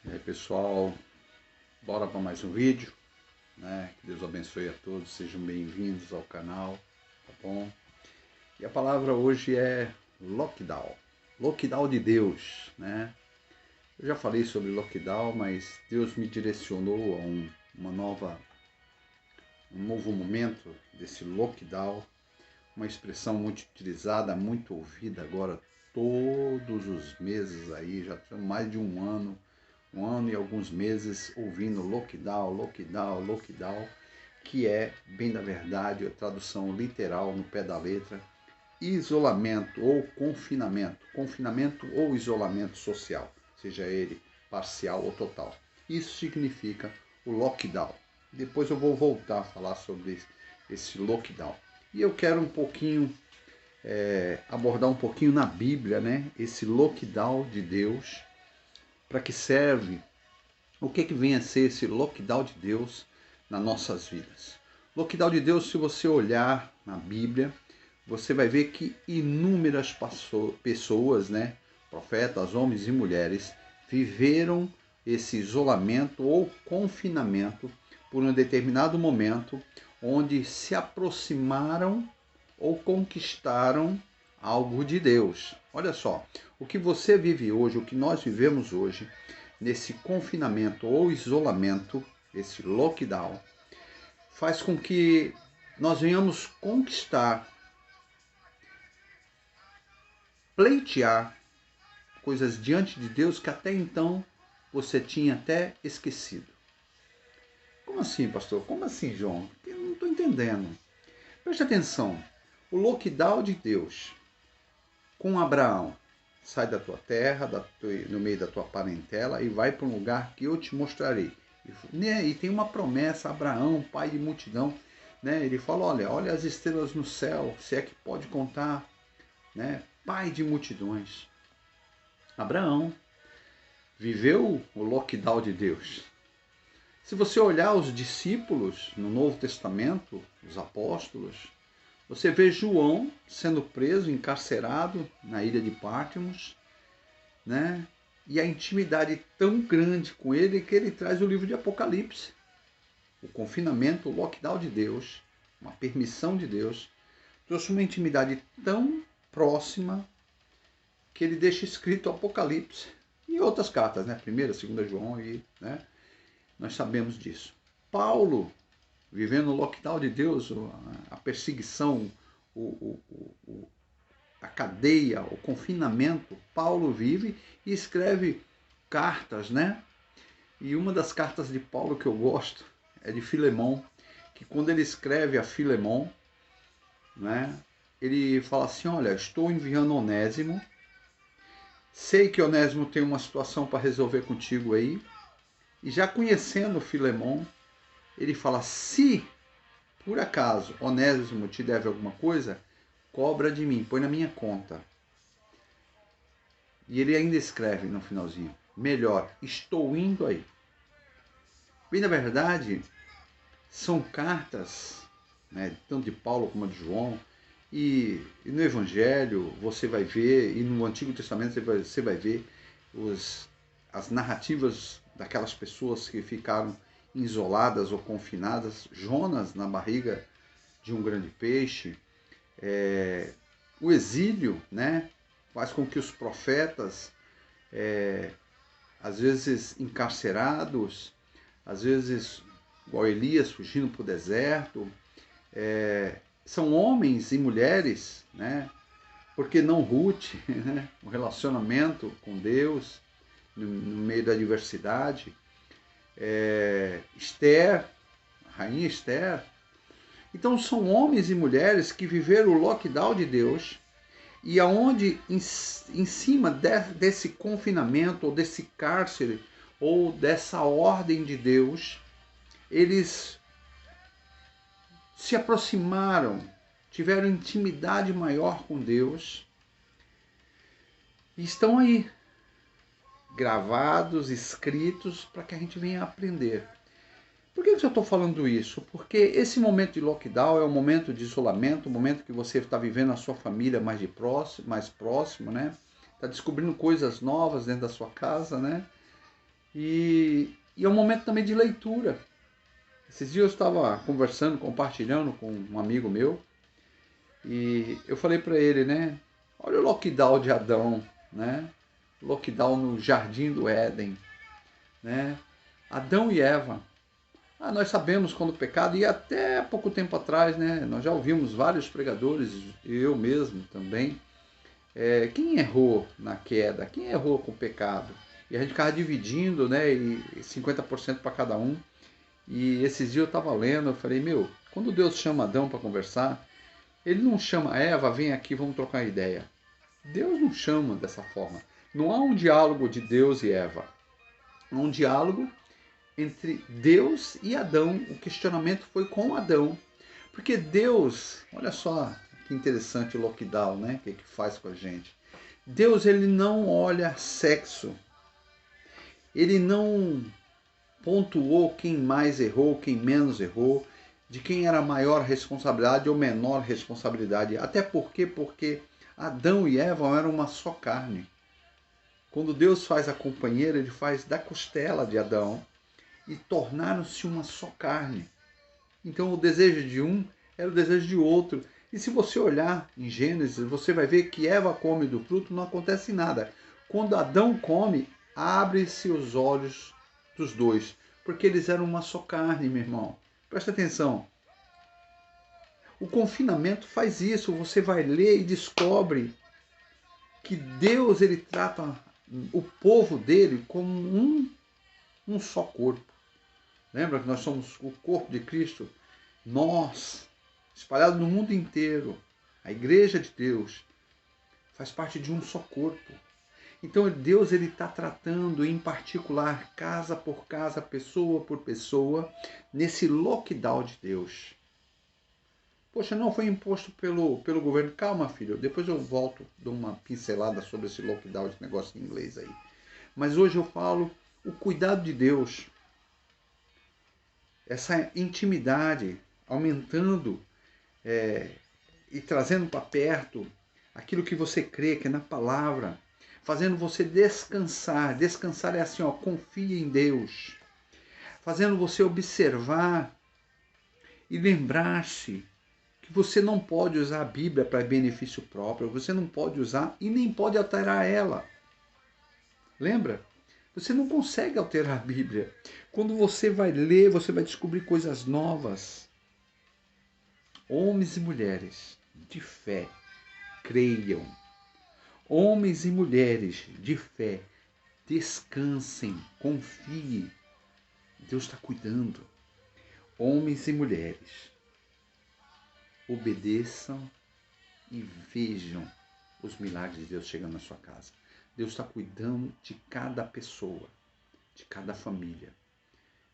E aí, pessoal, bora para mais um vídeo, né? Que Deus abençoe a todos, sejam bem-vindos ao canal, tá bom? E a palavra hoje é lockdown, lockdown de Deus, né? Eu já falei sobre lockdown, mas Deus me direcionou a um novo momento desse lockdown, uma expressão muito utilizada, muito ouvida agora todos os meses aí, já tem mais de um ano e alguns meses ouvindo lockdown, lockdown, lockdown, que é, bem da verdade, a tradução literal no pé da letra, isolamento ou confinamento, confinamento ou isolamento social, seja ele parcial ou total. Isso significa o lockdown. Depois eu vou voltar a falar sobre esse lockdown. E eu quero um pouquinho abordar um pouquinho na Bíblia, né? Esse lockdown de Deus, para que serve, o que vem a ser esse lockdown de Deus nas nossas vidas. Lockdown de Deus, se você olhar na Bíblia, você vai ver que inúmeras pessoas, né, profetas, homens e mulheres, viveram esse isolamento ou confinamento por um determinado momento, onde se aproximaram ou conquistaram algo de Deus. Olha só, o que você vive hoje, o que nós vivemos hoje, nesse confinamento ou isolamento, esse lockdown, faz com que nós venhamos conquistar, pleitear coisas diante de Deus que até então você tinha até esquecido. Como assim, pastor? Como assim, João? Eu não estou entendendo. Preste atenção. O lockdown de Deus com Abraão. Sai da tua terra, no meio da tua parentela e vai para um lugar que eu te mostrarei. E tem uma promessa, Abraão, pai de multidão, né? Ele fala, olha as estrelas no céu, se é que pode contar, né? Pai de multidões. Abraão viveu o lockdown de Deus. Se você olhar os discípulos no Novo Testamento, os apóstolos, você vê João sendo preso, encarcerado na ilha de Patmos, né? E a intimidade tão grande com ele que ele traz o livro de Apocalipse. O confinamento, o lockdown de Deus, uma permissão de Deus, trouxe uma intimidade tão próxima que ele deixa escrito Apocalipse e outras cartas, né? Primeira, segunda João, né? Nós sabemos disso. Paulo, vivendo o lockdown de Deus, a perseguição, a cadeia, o confinamento, Paulo vive e escreve cartas, né? E uma das cartas de Paulo que eu gosto é de Filemão, que quando ele escreve a Filemão, né? Ele fala assim, olha, estou enviando Onésimo, sei que Onésimo tem uma situação para resolver contigo aí, e já conhecendo Filemão, ele fala, se por acaso Onésimo te deve alguma coisa, cobra de mim, põe na minha conta. E ele ainda escreve no finalzinho, melhor, estou indo aí. Bem, na verdade, são cartas, né, tanto de Paulo como de João, e no Evangelho você vai ver, e no Antigo Testamento você vai ver as narrativas daquelas pessoas que ficaram isoladas ou confinadas, Jonas na barriga de um grande peixe, o exílio, né, faz com que os profetas, às vezes encarcerados, às vezes igual Elias fugindo para o deserto, são homens e mulheres, né, porque não Ruth, né, um relacionamento com Deus no meio da adversidade, Esther, a rainha Esther. Então são homens e mulheres que viveram o lockdown de Deus e aonde em cima desse confinamento ou desse cárcere ou dessa ordem de Deus, eles se aproximaram, tiveram intimidade maior com Deus e estão aí, gravados, escritos, para que a gente venha aprender. Por que eu estou falando isso? Porque esse momento de lockdown é um momento de isolamento, um momento que você está vivendo a sua família mais próximo, né? Está descobrindo coisas novas dentro da sua casa, né? E é um momento também de leitura. Esses dias eu estava conversando, compartilhando com um amigo meu, e eu falei para ele, né? Olha o lockdown de Adão, né? Lockdown no Jardim do Éden, né? Adão e Eva. Nós sabemos quando o pecado, e até pouco tempo atrás, né? Nós já ouvimos vários pregadores, eu mesmo também, quem errou na queda, quem errou com o pecado. E a gente ficava dividindo, né? E 50% para cada um. E esses dias eu estava lendo, eu falei, meu, quando Deus chama Adão para conversar, ele não chama Eva, vem aqui, vamos trocar ideia. Deus não chama dessa forma. Não há um diálogo de Deus e Eva. Há um diálogo entre Deus e Adão. O questionamento foi com Adão. Porque Deus, olha só que interessante o lockdown, né? O que faz com a gente. Deus, ele não olha sexo. Ele não pontuou quem mais errou, quem menos errou, de quem era maior responsabilidade ou menor responsabilidade. Até porque Adão e Eva eram uma só carne. Quando Deus faz a companheira, ele faz da costela de Adão e tornaram-se uma só carne. Então o desejo de um era o desejo de outro. E se você olhar em Gênesis, você vai ver que Eva come do fruto, não acontece nada. Quando Adão come, abre-se os olhos dos dois, porque eles eram uma só carne, meu irmão. Presta atenção. O confinamento faz isso. Você vai ler e descobre que Deus, ele trata o povo dele como um só corpo. Lembra que nós somos o corpo de Cristo? Nós, espalhados no mundo inteiro, a igreja de Deus, faz parte de um só corpo. Então Deus ele está tratando em particular, casa por casa, pessoa por pessoa, nesse lockdown de Deus. Poxa, não foi imposto pelo governo. Calma, filho, depois eu volto, dou uma pincelada sobre esse lockdown, esse negócio em inglês aí. Mas hoje eu falo o cuidado de Deus, essa intimidade, aumentando e trazendo para perto aquilo que você crê, que é na palavra, fazendo você descansar. Descansar é assim, ó, confia em Deus. Fazendo você observar e lembrar-se que você não pode usar a Bíblia para benefício próprio, você não pode usar e nem pode alterar ela. Lembra? Você não consegue alterar a Bíblia. Quando você vai ler, você vai descobrir coisas novas. Homens e mulheres de fé, creiam. Homens e mulheres de fé, descansem, confiem. Deus está cuidando. Homens e mulheres, obedeçam e vejam os milagres de Deus chegando na sua casa. Deus está cuidando de cada pessoa, de cada família.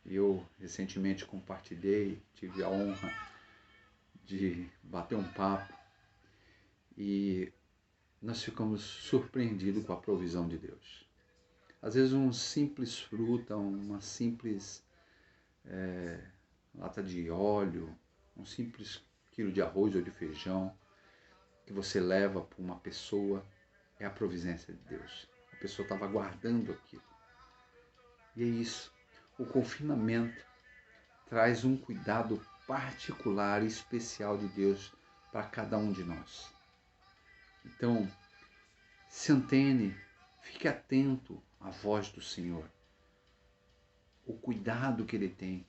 Eu recentemente compartilhei, tive a honra de bater um papo e nós ficamos surpreendidos com a provisão de Deus. Às vezes um simples fruta, uma simples lata de óleo, um simples quilo de arroz ou de feijão que você leva para uma pessoa é a providência de Deus. A pessoa estava guardando aquilo. E é isso. O confinamento traz um cuidado particular e especial de Deus para cada um de nós. Então, se antene, fique atento à voz do Senhor. O cuidado que Ele tem.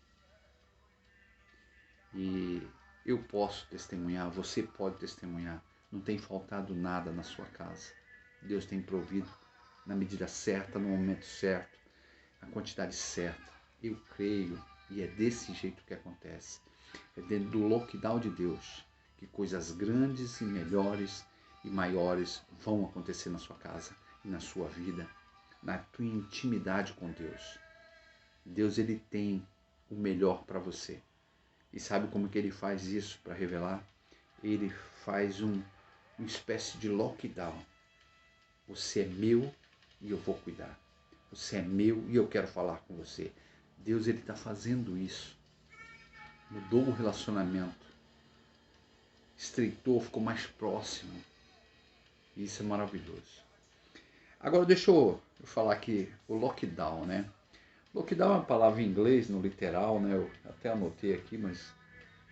E eu posso testemunhar, você pode testemunhar. Não tem faltado nada na sua casa. Deus tem provido na medida certa, no momento certo, a quantidade certa. Eu creio e é desse jeito que acontece. É dentro do lockdown de Deus que coisas grandes e melhores e maiores vão acontecer na sua casa e na sua vida, na tua intimidade com Deus. Deus, ele tem o melhor para você. E sabe como que ele faz isso para revelar? Ele faz uma espécie de lockdown. Você é meu e eu vou cuidar. Você é meu e eu quero falar com você. Deus, ele está fazendo isso. Mudou o relacionamento. Estreitou, ficou mais próximo. Isso é maravilhoso. Agora deixa eu falar aqui o lockdown, né? Lockdown é uma palavra em inglês, no literal, né? Eu até anotei aqui, mas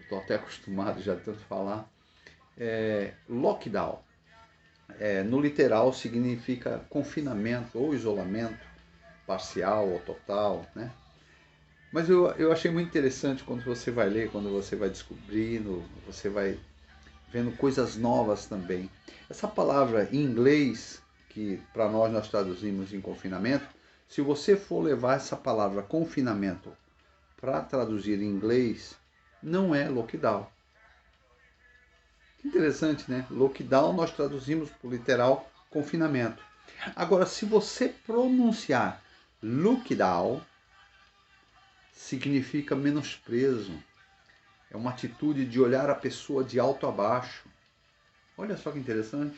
estou até acostumado já de tanto falar. Lockdown, no literal, significa confinamento ou isolamento parcial ou total, né? Mas eu achei muito interessante quando você vai ler, quando você vai descobrindo, você vai vendo coisas novas também. Essa palavra em inglês, que para nós traduzimos em confinamento, se você for levar essa palavra confinamento para traduzir em inglês, não é lockdown. Interessante, né? Lockdown nós traduzimos por literal confinamento. Agora, se você pronunciar lockdown, significa menosprezo. É uma atitude de olhar a pessoa de alto a baixo. Olha só que interessante.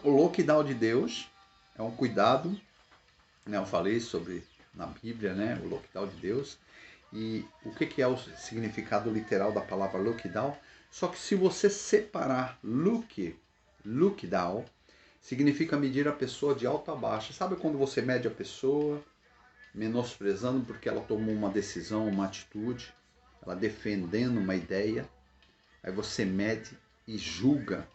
O lockdown de Deus é um cuidado, né? Eu falei sobre na Bíblia, né? O lockdown de Deus. E o que é o significado literal da palavra lockdown? Só que se você separar lookdown, significa medir a pessoa de alto a baixo. Sabe quando você mede a pessoa, menosprezando porque ela tomou uma decisão, uma atitude, ela defendendo uma ideia, aí você mede e julga,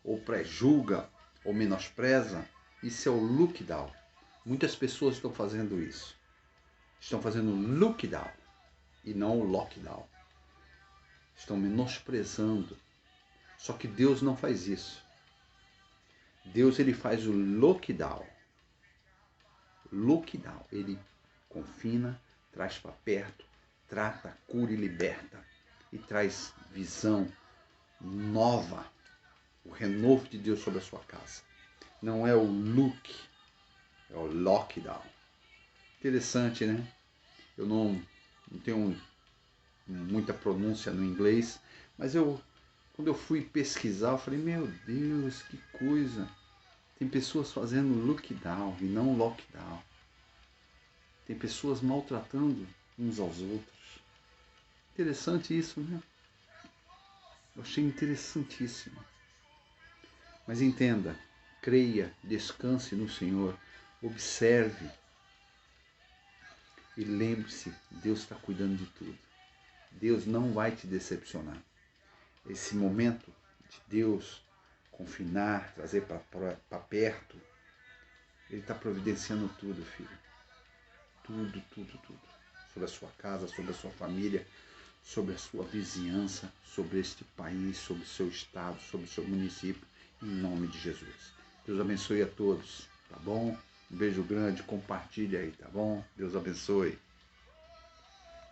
ou pré-julga, ou menospreza. Isso é o lookdown. Muitas pessoas estão fazendo isso. Estão fazendo lookdown e não o lockdown. Estão menosprezando. Só que Deus não faz isso. Deus ele faz o lockdown. Lockdown. Ele confina, traz para perto, trata, cura e liberta. E traz visão nova. O renovo de Deus sobre a sua casa. Não é o look, é o lockdown. Interessante, né? Eu não tenho muita pronúncia no inglês, mas quando eu fui pesquisar, eu falei, meu Deus, que coisa. Tem pessoas fazendo lockdown e não lockdown. Tem pessoas maltratando uns aos outros. Interessante isso, né? Eu achei interessantíssimo. Mas entenda, creia, descanse no Senhor, observe e lembre-se, Deus está cuidando de tudo. Deus não vai te decepcionar. Esse momento de Deus confinar, trazer para perto, Ele está providenciando tudo, filho. Tudo, tudo, tudo. Sobre a sua casa, sobre a sua família, sobre a sua vizinhança, sobre este país, sobre o seu estado, sobre o seu município, em nome de Jesus. Deus abençoe a todos, tá bom? Um beijo grande, compartilha aí, tá bom? Deus abençoe.